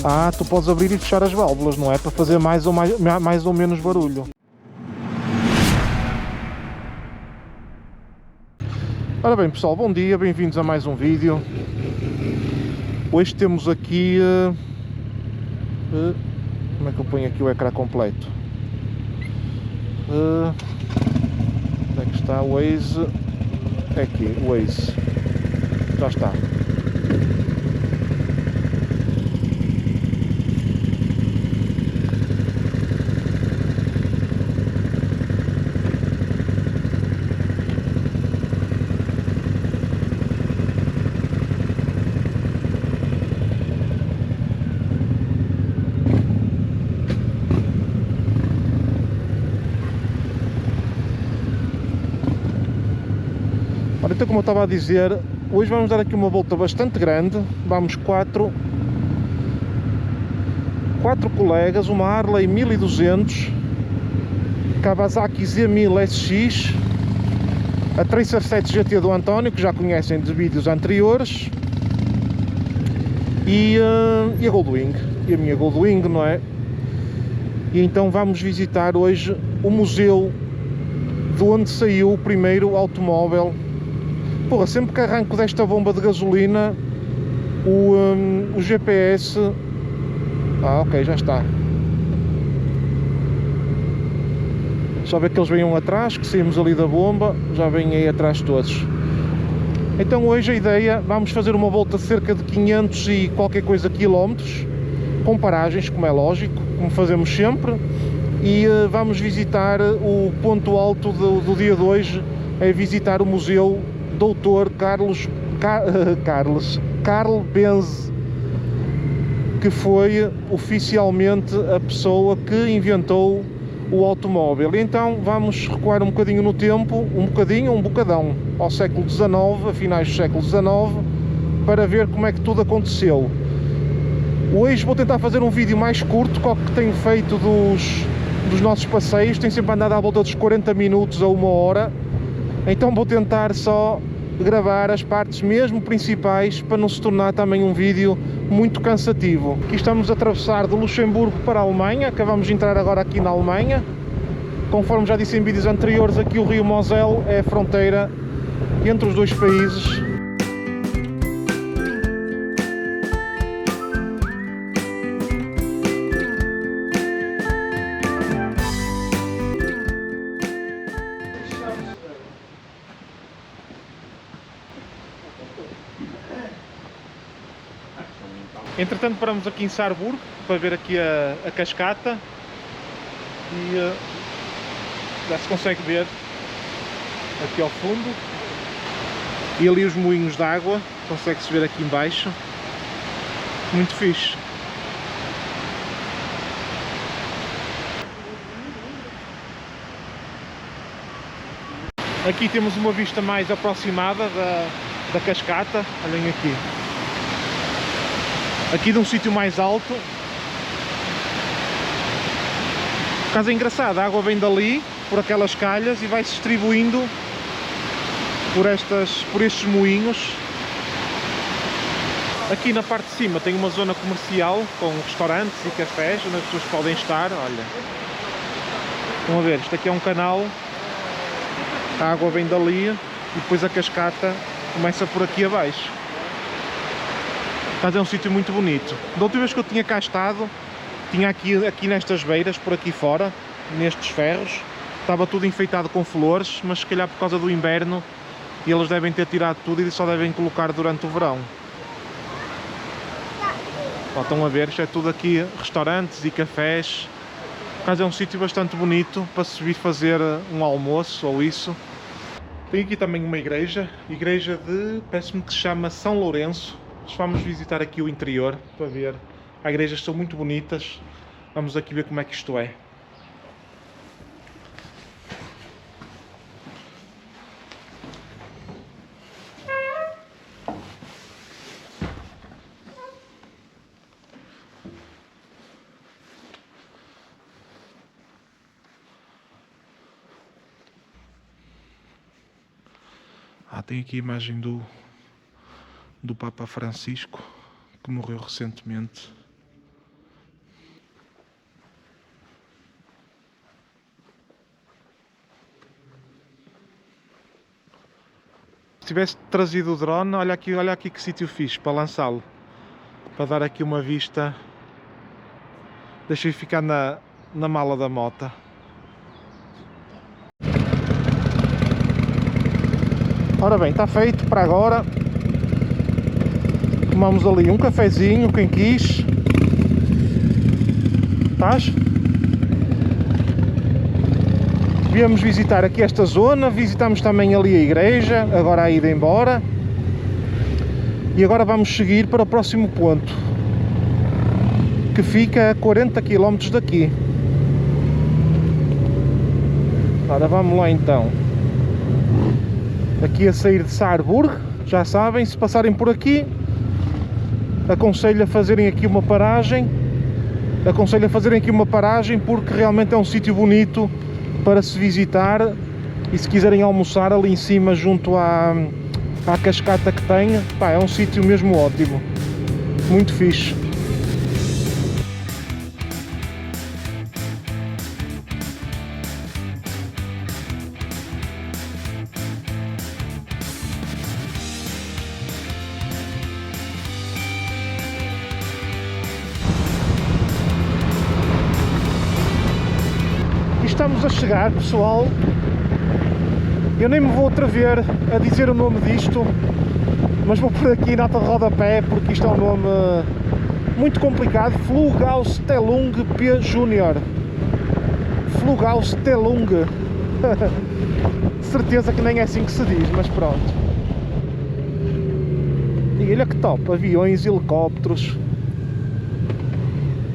Ah, tu podes abrir e fechar as válvulas, não é? Para fazer mais ou menos barulho. Ora bem pessoal, bom dia, bem-vindos a mais um vídeo. Hoje temos aqui... como é que eu ponho aqui o ecrã completo? Onde é que está o Waze? É aqui, o Waze. Já está. Ora, então como eu estava a dizer, hoje vamos dar aqui uma volta bastante grande. Vamos quatro colegas, uma Harley 1200, Kawasaki Z1000 SX, a Tracer 7 GT do António, que já conhecem de vídeos anteriores, e a Goldwing, e a minha Goldwing, não é? E então vamos visitar hoje o museu de onde saiu o primeiro automóvel. Porra, sempre que arranco desta bomba de gasolina, o GPS... Ah, ok, já está. Só ver que eles venham atrás, que saímos ali da bomba, já vêm aí atrás todos. Então hoje a ideia, vamos fazer uma volta de cerca de 500 e qualquer coisa quilómetros, com paragens, como é lógico, como fazemos sempre, e vamos visitar o ponto alto do dia de hoje, é visitar o Museu Dr. Carl Benz, que foi oficialmente a pessoa que inventou o automóvel. Então vamos recuar um bocadinho no tempo, um bocadão, ao século XIX, a finais do século XIX, para ver como é que tudo aconteceu. Hoje vou tentar fazer um vídeo mais curto, que o que tenho feito dos nossos passeios, tenho sempre andado à volta dos 40 minutos a 1 hora, então vou tentar só gravar as partes mesmo principais, para não se tornar também um vídeo muito cansativo. Aqui estamos a atravessar de Luxemburgo para a Alemanha, acabamos de entrar agora aqui na Alemanha. Conforme já disse em vídeos anteriores, aqui o rio Moselle é a fronteira entre os dois países. Entretanto paramos aqui em Saarburg para ver aqui a cascata e já se consegue ver aqui ao fundo, e ali os moinhos de água, consegue-se ver aqui em baixo, muito fixe. Aqui temos uma vista mais aproximada da cascata, olhem aqui. Aqui de um sítio mais alto. Por acaso é engraçado, a água vem dali, por aquelas calhas, e vai-se distribuindo por estes moinhos. Aqui na parte de cima tem uma zona comercial com restaurantes e cafés, onde as pessoas podem estar. Olha, estão a ver, isto aqui é um canal, a água vem dali e depois a cascata começa por aqui abaixo. Mas é um sítio muito bonito. Da última vez que eu tinha cá estado, tinha aqui nestas beiras, por aqui fora, nestes ferros, estava tudo enfeitado com flores, mas se calhar por causa do inverno, eles devem ter tirado tudo e só devem colocar durante o verão. Ó, estão a ver, isto é tudo aqui restaurantes e cafés. Por acaso é um sítio bastante bonito para se vir fazer um almoço ou isso. Tem aqui também uma igreja parece-me que se chama São Lourenço. Vamos visitar aqui o interior para ver. As igrejas são muito bonitas. Vamos aqui ver como é que isto é. Tem aqui a imagem do Papa Francisco, que morreu recentemente. tivesse trazido o drone, olha aqui que sítio fixe para lançá-lo. Para dar aqui uma vista. Deixa-o ficar na mala da moto. Ora bem, está feito para agora. Tomamos ali um cafezinho, quem quis. Estás? Viemos visitar aqui esta zona, visitamos também ali a igreja, agora a ida embora. E agora vamos seguir para o próximo ponto, que fica a 40 km daqui. Ora, vamos lá então. Aqui a sair de Saarburg, já sabem, se passarem por aqui, aconselho a fazerem aqui uma paragem. Porque realmente é um sítio bonito para se visitar. E se quiserem almoçar ali em cima junto à cascata que tem, pá, é um sítio mesmo ótimo, muito fixe. Estamos a chegar, pessoal. Eu nem me vou atrever a dizer o nome disto, mas vou por aqui nota de rodapé, porque isto é um nome muito complicado. Flughausstellung P. Junior. Flughausstellung. Certeza que nem é assim que se diz, mas pronto. E olha que top, aviões, helicópteros.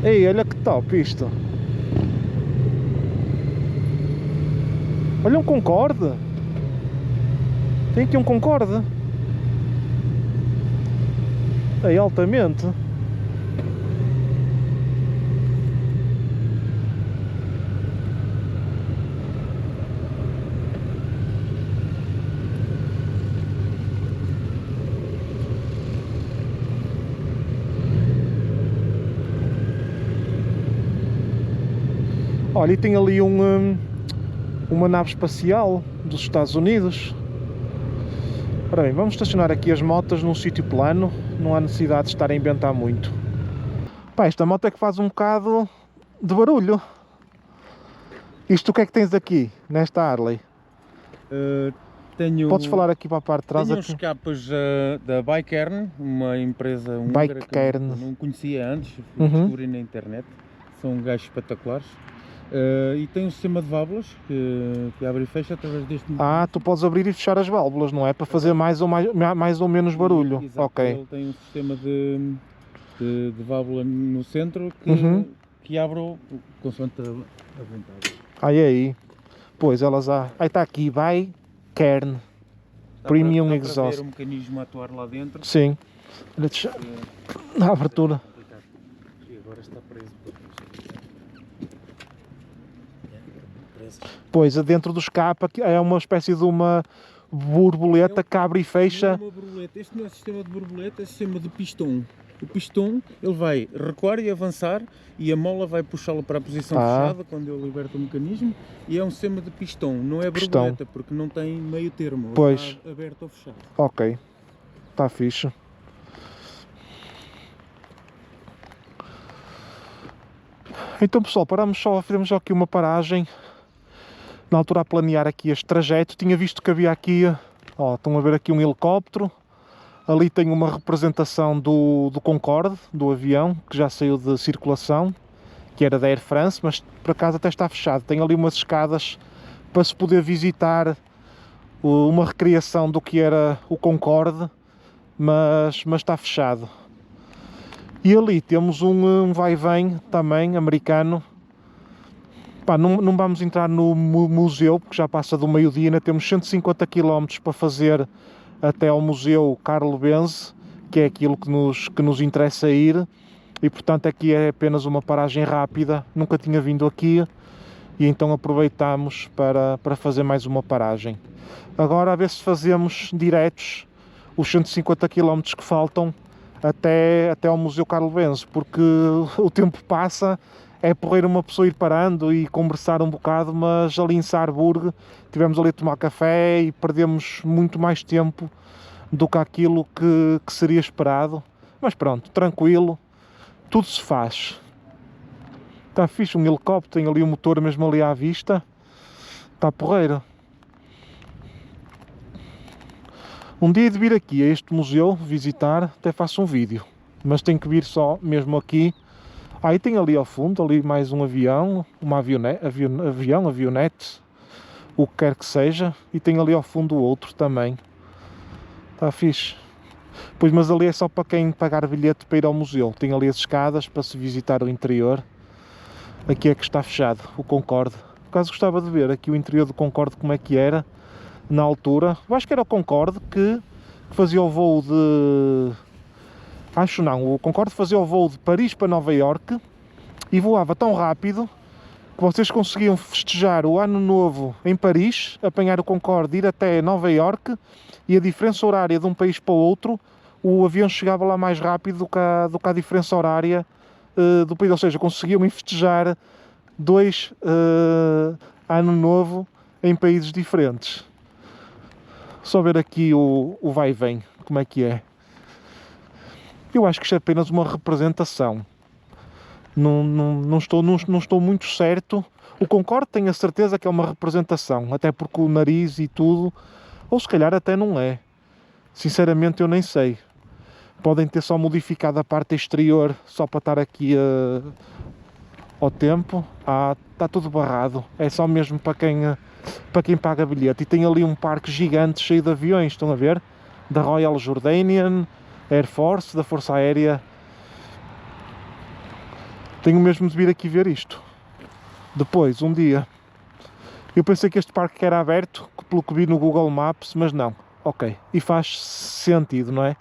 Ei, olha que top isto. Olha um Concorde. Tem aqui um Concorde. É altamente. Olha, e tem ali uma nave espacial dos Estados Unidos. Ora bem, vamos estacionar aqui as motas num sítio plano, não há necessidade de estar a inventar muito. Pá, esta moto é que faz um bocado de barulho. Isto o que é que tens aqui, nesta Harley? Podes falar aqui para a parte de trás? Tenho uns escapas da Bikern, uma empresa húngara que eu não conhecia antes, descobri na internet. São gajos espetaculares. E tem um sistema de válvulas que abre e fecha através deste motor. Ah, tu podes abrir e fechar as válvulas, não é? Para fazer mais ou menos barulho. Exato, ok. Ele tem um sistema de válvula no centro que abre consoante a vontade. Aí. Pois, elas há. Aí está aqui, Bikern Premium dá Exhaust. para ver o mecanismo a atuar lá dentro. Sim. Olha, na abertura. E agora está preso. Pois, dentro do escape é uma espécie de uma borboleta que abre e fecha. Não é uma borboleta. Este não é sistema de borboleta, é sistema de pistão. O pistão, ele vai recuar e avançar e a mola vai puxá-lo para a posição fechada quando ele liberta o mecanismo, e é um sistema de pistão, não é borboleta, porque não tem meio termo, pois. Está aberto ou fechado. Ok, está fixe. Então pessoal, fizemos só aqui uma paragem. Na altura a planear aqui este trajeto, tinha visto que havia aqui, ó, estão a ver aqui um helicóptero, ali tem uma representação do Concorde, do avião, que já saiu de circulação, que era da Air France, mas por acaso até está fechado. Tem ali umas escadas para se poder visitar uma recriação do que era o Concorde, mas está fechado. E ali temos um vai-vem também americano. Pá, não vamos entrar no museu, porque já passa do meio-dia, ainda temos 150 km para fazer até ao museu Carl Benz, que é aquilo que nos interessa ir, e portanto aqui é apenas uma paragem rápida, nunca tinha vindo aqui, e então aproveitamos para fazer mais uma paragem. Agora a ver se fazemos diretos os 150 km que faltam até ao museu Carl Benz, porque o tempo passa é porreiro uma pessoa ir parando e conversar um bocado, mas ali em Saarburg tivemos ali a tomar café e perdemos muito mais tempo do que aquilo que seria esperado. Mas pronto, tranquilo, tudo se faz. Está fixe, um helicóptero, tem ali o motor mesmo ali à vista, está porreiro. Um dia de vir aqui a este museu visitar, até faço um vídeo, mas tenho que vir só mesmo aqui. Aí tem ali ao fundo, ali mais um avião, uma avionete, o que quer que seja, e tem ali ao fundo o outro também. Está fixe. Pois, mas ali é só para quem pagar bilhete para ir ao museu. Tem ali as escadas para se visitar o interior. Aqui é que está fechado, o Concorde. Por acaso gostava de ver aqui o interior do Concorde como é que era na altura. Eu acho que era o Concorde que fazia o voo de... Acho não, o Concorde fazia o voo de Paris para Nova Iorque e voava tão rápido que vocês conseguiam festejar o Ano Novo em Paris, apanhar o Concorde, ir até Nova Iorque, e a diferença horária de um país para o outro, o avião chegava lá mais rápido do que a diferença horária do país. Ou seja, conseguiam festejar dois Ano Novo em países diferentes. Só ver aqui o vai e vem, como é que é. Eu acho que isto é apenas uma representação. Não estou muito certo. O Concorde tenho a certeza que é uma representação, até porque o nariz e tudo, ou se calhar até não é. Sinceramente eu nem sei. Podem ter só modificado a parte exterior só para estar aqui ao tempo. Está tudo barrado. É só mesmo para quem paga bilhete. E tem ali um parque gigante cheio de aviões, estão a ver? Da Royal Jordanian Air Force, da Força Aérea. Tenho mesmo de vir aqui ver isto. Depois, um dia. Eu pensei que este parque era aberto, pelo que vi no Google Maps, mas não. Ok. E faz sentido, não é?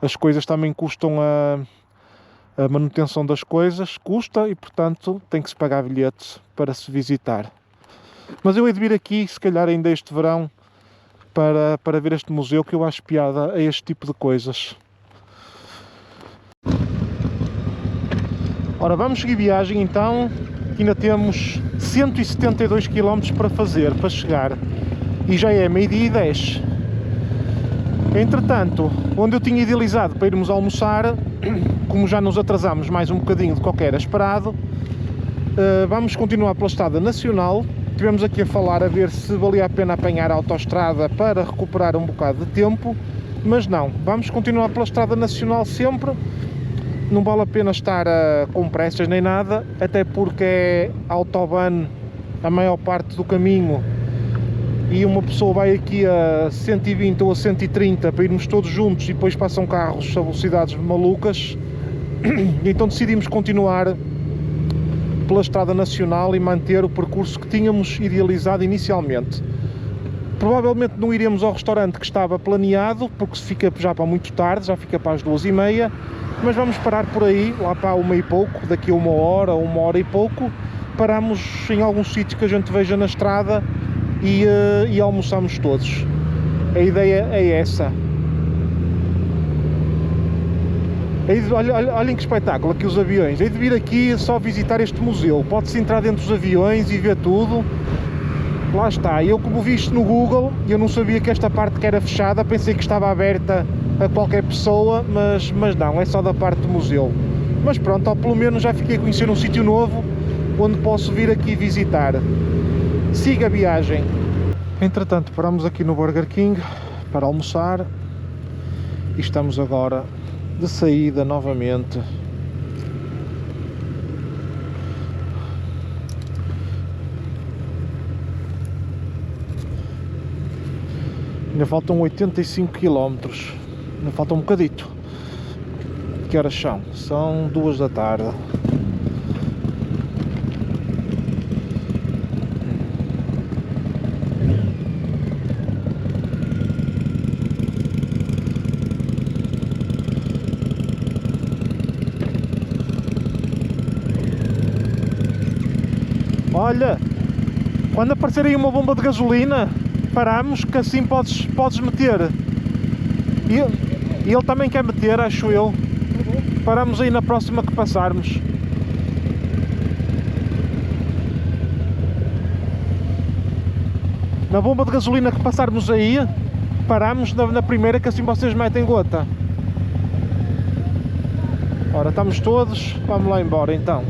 As coisas também custam a manutenção das coisas. Custa e, portanto, tem que se pagar bilhete para se visitar. Mas eu hei de vir aqui, se calhar ainda este verão, para ver este museu, que eu acho piada a este tipo de coisas. Ora, vamos seguir viagem então, ainda temos 172 km para fazer, para chegar, e já é 12h10. Entretanto, onde eu tinha idealizado para irmos almoçar, como já nos atrasámos mais um bocadinho do que era esperado, vamos continuar pela Estrada Nacional. Estivemos aqui a falar a ver se valia a pena apanhar a autoestrada para recuperar um bocado de tempo, mas não, vamos continuar pela Estrada Nacional sempre. Não vale a pena estar com pressas nem nada, até porque é autobahn a maior parte do caminho e uma pessoa vai aqui a 120 ou a 130 para irmos todos juntos e depois passam carros a velocidades malucas. Então decidimos continuar pela Estrada Nacional e manter o percurso que tínhamos idealizado inicialmente. Provavelmente não iremos ao restaurante que estava planeado, porque se fica já para muito tarde, já fica para as 2h30, mas vamos parar por aí, lá para 1h e pouco, daqui a 1h e pouco, paramos em algum sítio que a gente veja na estrada e almoçamos todos. A ideia é essa. Olhem que espetáculo, aqui os aviões. Hei de vir aqui só visitar este museu, pode-se entrar dentro dos aviões e ver tudo. Lá está, eu como vi isto no Google, eu não sabia que esta parte que era fechada, pensei que estava aberta a qualquer pessoa, mas não, é só da parte do museu. Mas pronto, ou pelo menos já fiquei a conhecer um sítio novo, onde posso vir aqui visitar. Siga a viagem. Entretanto, paramos aqui no Burger King para almoçar e estamos agora de saída novamente. Ainda faltam 85 km, ainda falta um bocadito. Que horas são? São 2 da tarde. Olha, quando aparecer aí uma bomba de gasolina, paramos, que assim podes meter. E ele também quer meter, acho eu. Paramos aí na próxima que passarmos. Na bomba de gasolina que passarmos aí, paramos na primeira, que assim vocês metem gota. Ora, estamos todos, vamos lá embora então.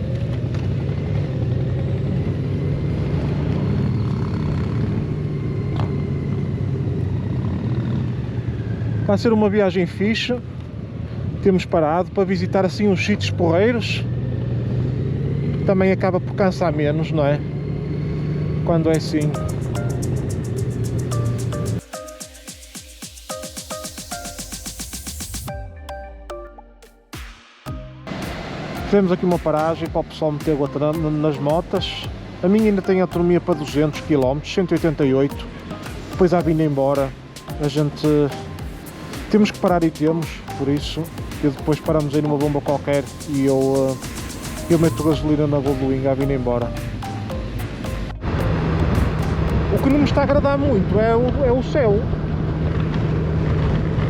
Vai ser uma viagem fixe. Temos parado para visitar assim uns sítios porreiros. Também acaba por cansar menos, não é? Quando é assim. Fizemos aqui uma paragem para o pessoal meter gota nas motas. A minha ainda tem autonomia para 200 km, 188. Depois à vinda embora, a gente temos que parar e temos, por isso eu depois paramos aí numa bomba qualquer e eu meto gasolina na Goldwing à vinda embora. O que não me está a agradar muito é o céu.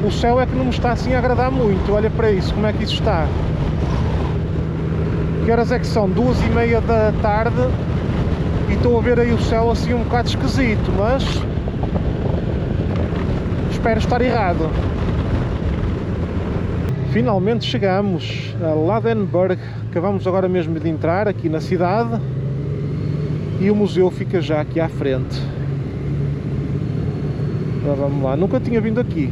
O céu é que não me está assim a agradar muito. Olha para isso, como é que isso está. Que horas é que são? 2h30 da tarde e estou a ver aí o céu assim um bocado esquisito, mas espero estar errado. Finalmente chegamos a Ladenburg, acabamos agora mesmo de entrar aqui na cidade e o museu fica já aqui à frente. Agora vamos lá, nunca tinha vindo aqui.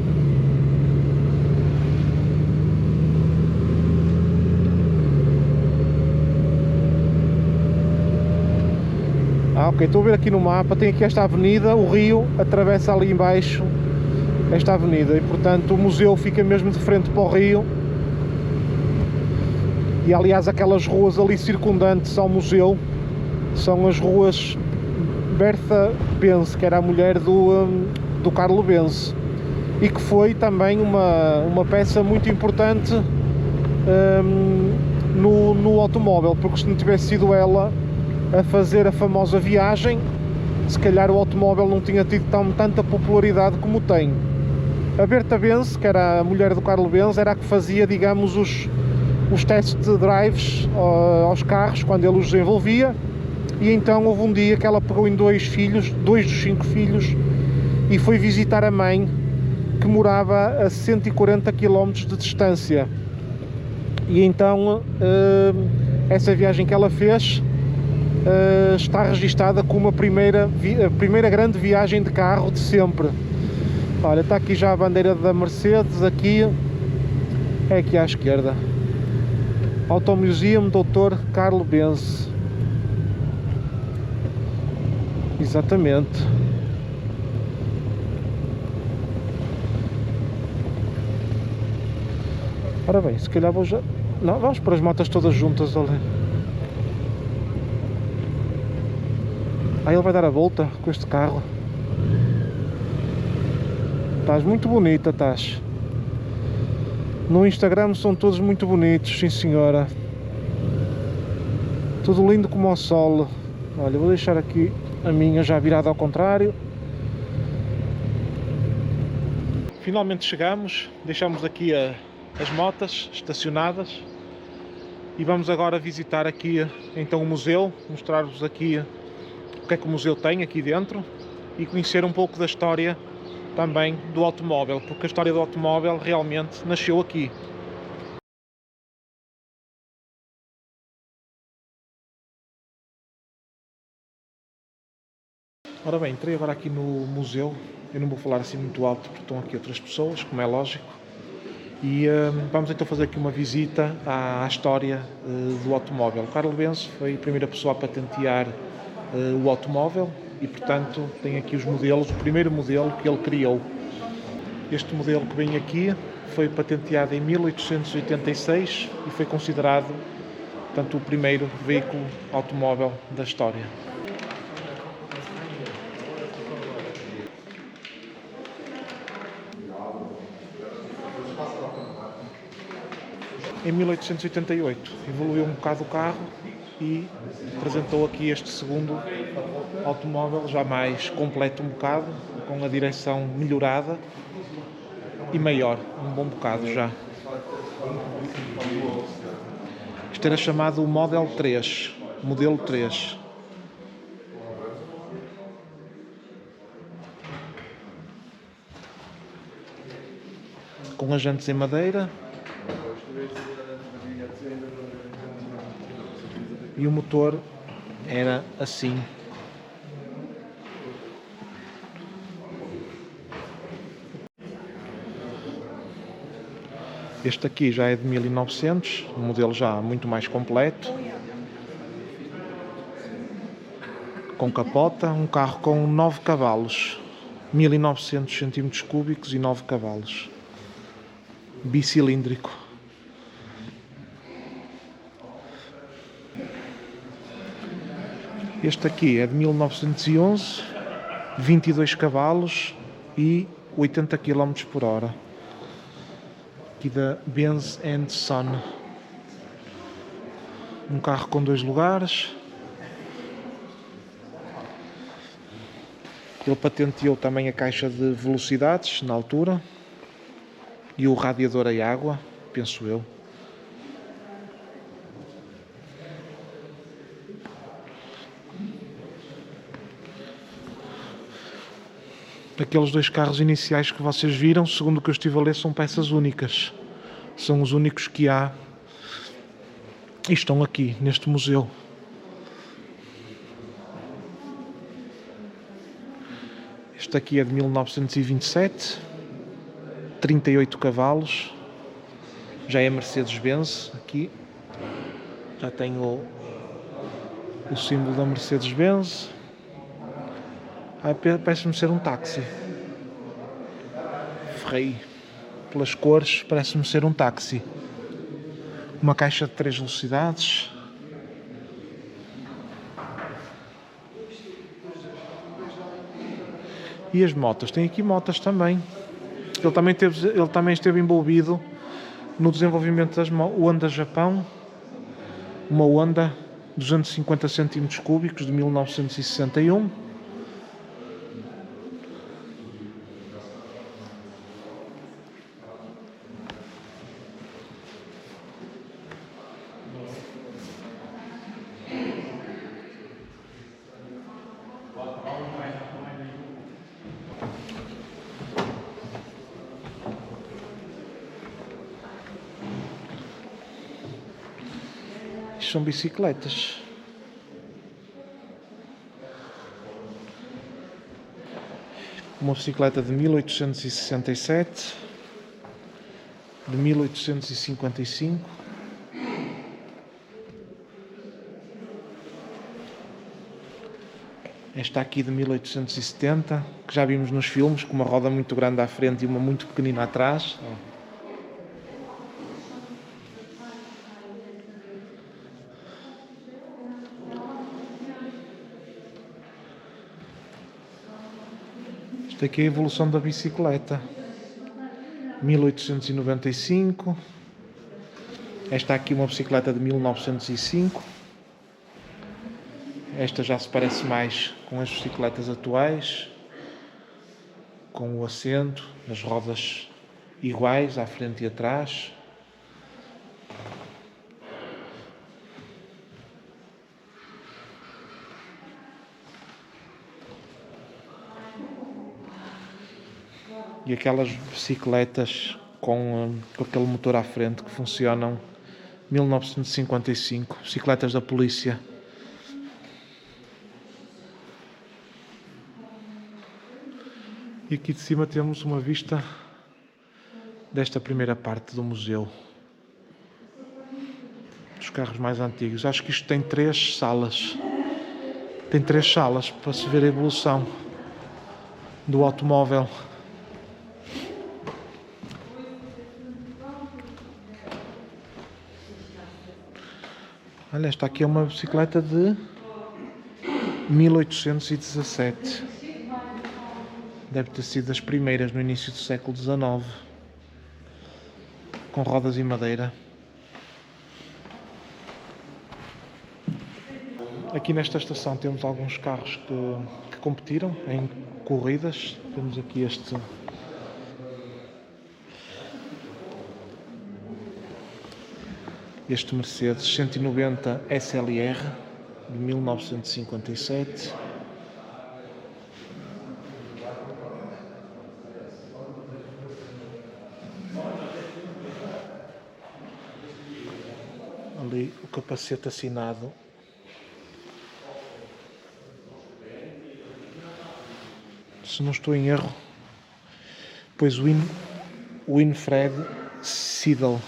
Ok, estou a ver aqui no mapa, tem aqui esta avenida, o rio atravessa ali embaixo esta avenida e portanto o museu fica mesmo de frente para o rio. E aliás aquelas ruas ali circundantes ao museu são as ruas Bertha Benz, que era a mulher do Carlo Benz e que foi também uma peça muito importante no automóvel, porque se não tivesse sido ela a fazer a famosa viagem, se calhar o automóvel não tinha tido tanta popularidade como tem. A Bertha Benz, que era a mulher do Carlo Benz, era a que fazia, digamos, os test drives aos carros quando ele os desenvolvia, e então houve um dia que ela pegou em dois dos 5 filhos e foi visitar a mãe, que morava a 140 km de distância. E então essa viagem que ela fez está registada como a primeira grande viagem de carro de sempre. Olha, está aqui já a bandeira da Mercedes, aqui é aqui à esquerda. Automuseum Dr. Carlo Benz. Exatamente. Ora bem, se calhar vou já... Não, vamos para as motas todas juntas ali. Aí ele vai dar a volta com este carro. Estás muito bonita, estás. No Instagram são todos muito bonitos, sim senhora. Tudo lindo como o sol. Olha, vou deixar aqui a minha já virada ao contrário. Finalmente chegamos, deixamos aqui as motas estacionadas e vamos agora visitar aqui então o museu, mostrar-vos aqui o que é que o museu tem aqui dentro e conhecer um pouco da história também do automóvel, porque a história do automóvel realmente nasceu aqui. Ora bem, entrei agora aqui no museu. Eu não vou falar assim muito alto porque estão aqui outras pessoas, como é lógico. E vamos então fazer aqui uma visita à história do automóvel. O Carlo Benz foi a primeira pessoa a patentear o automóvel e, portanto, tem aqui os modelos, o primeiro modelo que ele criou. Este modelo que vem aqui foi patenteado em 1886 e foi considerado, portanto, o primeiro veículo automóvel da história. Em 1888 evoluiu um bocado o carro e apresentou aqui este segundo automóvel, já mais completo um bocado, com a direção melhorada e maior, um bom bocado já. Isto era chamado o Model 3, modelo 3. com as jantes em madeira. E o motor era assim. Este aqui já é de 1900, um modelo já muito mais completo. Com capota, um carro com 9 cavalos. 1900 cm3 e 9 cavalos. Bicilíndrico. Este aqui é de 1911, 22 cavalos e 80 km por hora. Aqui da Benz & Son. Um carro com 2 lugares. Ele patenteou também a caixa de velocidades na altura e o radiador a água, penso eu. Aqueles 2 carros iniciais que vocês viram, segundo o que eu estive a ler, são peças únicas. São os únicos que há e estão aqui neste museu. Este aqui é de 1927, 38 cavalos, já é Mercedes-Benz, aqui já tem o símbolo da Mercedes-Benz. Parece-me ser um táxi. Ferrei, pelas cores, parece-me ser um táxi. Uma caixa de 3 velocidades. E as motas, tem aqui motas também. Ele também esteve envolvido no desenvolvimento das Honda Japão, uma Honda 250 cm3 de 1961. São bicicletas. Uma bicicleta de 1867, de 1855. Esta aqui de 1870, que já vimos nos filmes, com uma roda muito grande à frente e uma muito pequenina atrás. Esta aqui é a evolução da bicicleta. 1895. Esta aqui uma bicicleta de 1905. Esta já se parece mais com as bicicletas atuais, com o assento, as rodas iguais à frente e atrás. E aquelas bicicletas com aquele motor à frente que funcionam 1955, bicicletas da polícia. E aqui de cima temos uma vista desta primeira parte do museu, dos carros mais antigos. Acho que isto tem 3 salas. Tem 3 salas para se ver a evolução do automóvel. Olha, esta aqui é uma bicicleta de 1817. Deve ter sido das primeiras no início do século XIX. Com rodas e madeira. Aqui nesta estação temos alguns carros que competiram em corridas. Temos aqui este Mercedes 190 SLR de 1957. Ali o capacete assinado. Se não estou em erro, pois o Winfried Seidel,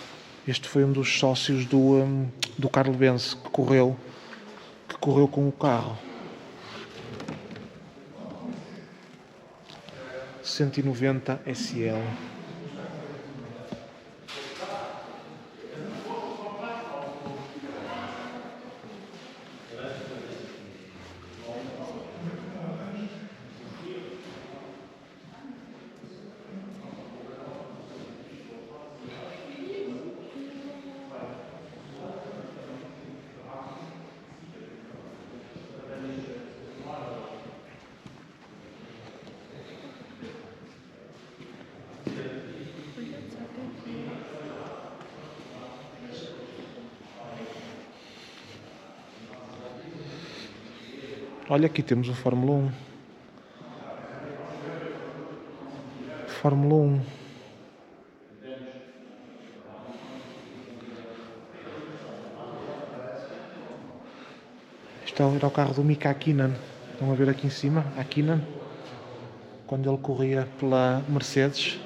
este foi um dos sócios do Carl Benz que correu com o carro. 190 SL. Olha, aqui temos o Fórmula 1. Fórmula 1. Este era o carro do Mika Hakkinen. Estão a ver aqui em cima? Hakkinen. Quando ele corria pela Mercedes.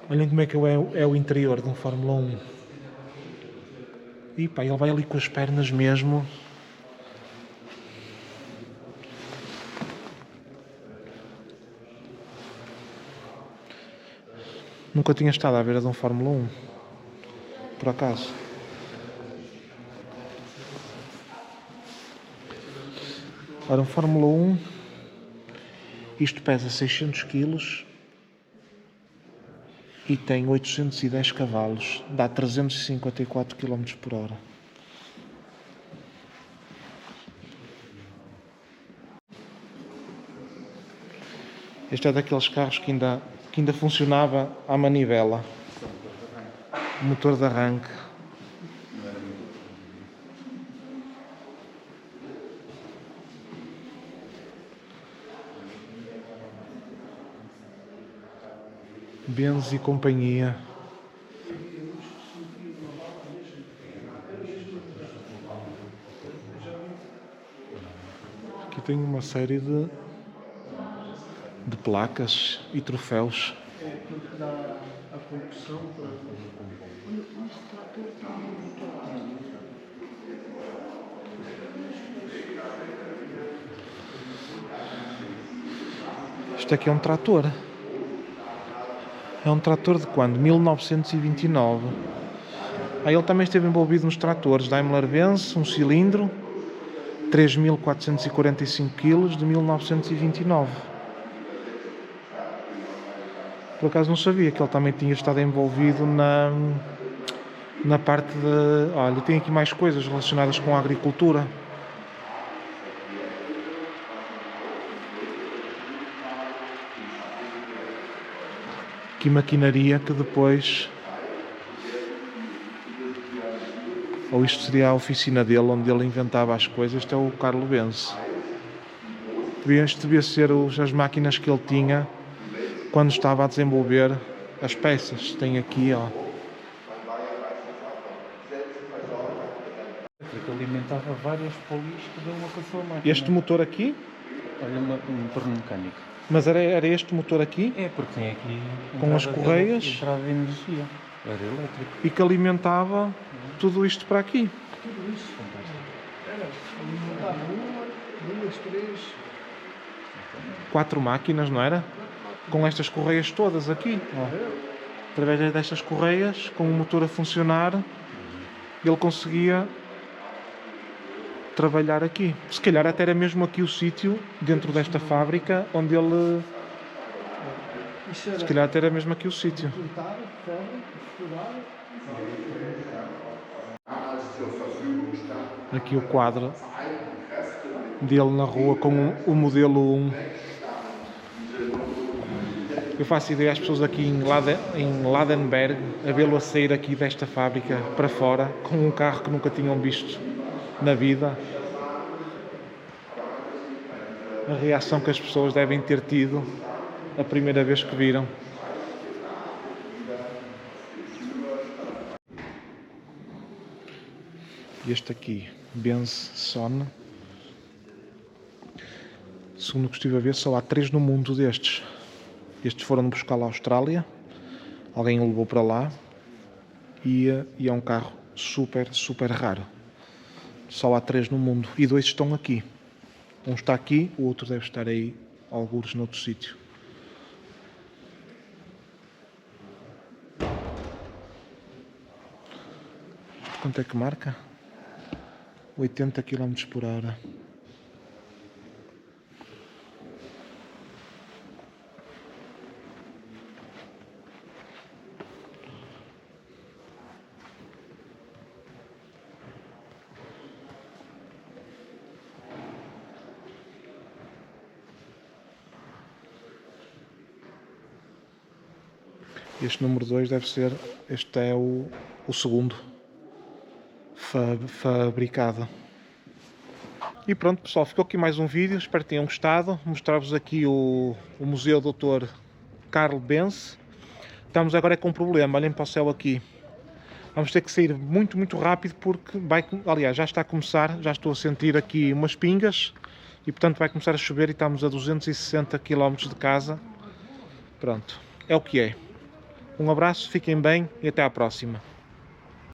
Olhem como é que é o interior de um Fórmula 1. E pá, ele vai ali com as pernas mesmo. Nunca tinha estado à beira de um Fórmula 1, por acaso. Ora, um Fórmula 1, isto pesa 600 kg e tem 810 cavalos, dá 354 km por hora. Este é daqueles carros que ainda funcionava à manivela, motor de arranque. Benz e companhia. Aqui tem uma série de placas e troféus. É aquilo que dá a condução para... Isto aqui é um trator. É um trator de quando? 1929. Aí ele também esteve envolvido nos tratores Daimler-Benz, um cilindro, 3.445 kg, de 1929. Por acaso não sabia que ele também tinha estado envolvido na parte de... Olha, tem aqui mais coisas relacionadas com a agricultura. Aqui maquinaria que depois... Ou isto seria a oficina dele, onde ele inventava as coisas. Este é o Carl Benz. Este devia ser as máquinas que ele tinha quando estava a desenvolver as peças. Tem aqui, ó. Que alimentava várias polis que dão uma com a sua máquina. Este motor aqui? Olha, um torno mecânico. Mas era este motor aqui? É, porque tem aqui... Com as correias? Entrada de energia. Era elétrico. E que alimentava tudo isto para aqui. Tudo isso, fantástico. Alimentava uma, duas, três... 4 máquinas, não era? Com estas correias todas aqui, ó. Através destas correias, com o motor a funcionar, ele conseguia trabalhar aqui. Se calhar até era mesmo aqui o sítio, dentro desta fábrica, onde ele... Se calhar até era mesmo aqui o sítio. Aqui o quadro dele na rua com o modelo 1. Eu faço ideia às pessoas aqui em Ladenberg a vê-lo a sair aqui desta fábrica para fora com um carro que nunca tinham visto na vida. A reação que as pessoas devem ter tido a primeira vez que viram. Este aqui, Benz Son. Segundo o que estive a ver, só há 3 no mundo destes. Estes foram buscar lá à Austrália. Alguém o levou para lá. E é um carro super, super raro. Só há 3 no mundo. E 2 estão aqui. Um está aqui, o outro deve estar aí, algures noutro sítio. Quanto é que marca? 80 km/h. Este número 2 deve ser, este é o segundo fabricado. E pronto pessoal, ficou aqui mais um vídeo, espero que tenham gostado. Mostrar-vos aqui o Museu Dr. Carl Benz. Estamos agora com um problema, olhem para o céu aqui. Vamos ter que sair muito, muito rápido porque aliás, já está a começar, já estou a sentir aqui umas pingas e portanto vai começar a chover e estamos a 260 km de casa. Pronto, é o que é. Um abraço, fiquem bem e até à próxima.